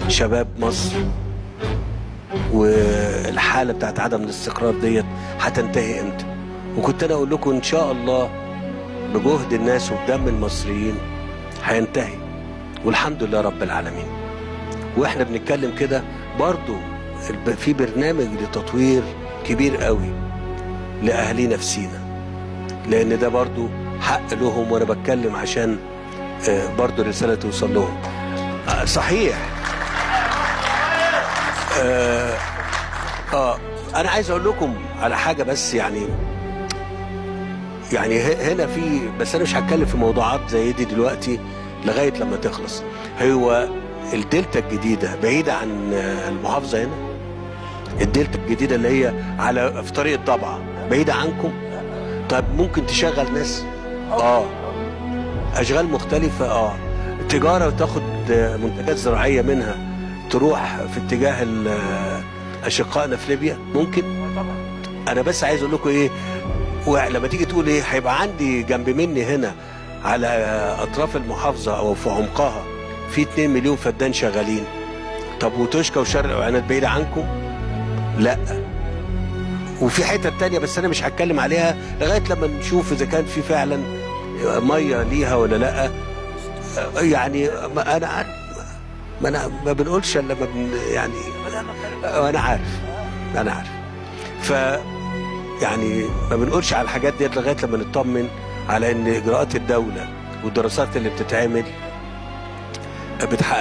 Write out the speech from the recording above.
شباب مصر، والحاله بتاعت عدم الاستقرار ديت هتنتهي امتى. وكنت انا اقول لكم ان شاء الله بجهد الناس وبدم المصريين هينتهي، والحمد لله رب العالمين. واحنا بنتكلم كده برضو في برنامج لتطوير كبير قوي لاهالينا في سينا، لان ده برضو حق لهم، وانا بتكلم عشان برضو الرساله توصل لهم. صحيح. انا عايز اقول لكم على حاجه، بس يعني هنا في، بس انا مش هتكلم في موضوعات زي دي دلوقتي لغايه لما تخلص. هو الدلتا الجديده بعيده عن المحافظه هنا، الدلتا الجديده اللي هي في طريق الضبعه بعيده عنكم. طب ممكن تشغل ناس، اشغال مختلفه، تجاره، وتاخد منتجات زراعيه منها تروح في اتجاه اشقائنا في ليبيا. ممكن. انا بس عايز اقول لكم ايه، ولما تيجي تقول ايه، هيبقى عندي جنب مني هنا على اطراف المحافظه او في عمقها في 2 مليون فدان شغالين. طب وتوشكا وشرق وعناد بعيده عنكم؟ لا. وفي حتت تانية بس انا مش هتكلم عليها لغايه لما نشوف اذا كان في فعلا ميه ليها ولا لا. يعني ما بنقولش الا لما يعني انا عارف ف يعني ما بنقولش على الحاجات دي لغايه لما نطمن على ان اجراءات الدوله والدراسات اللي بتتعمل بتحقق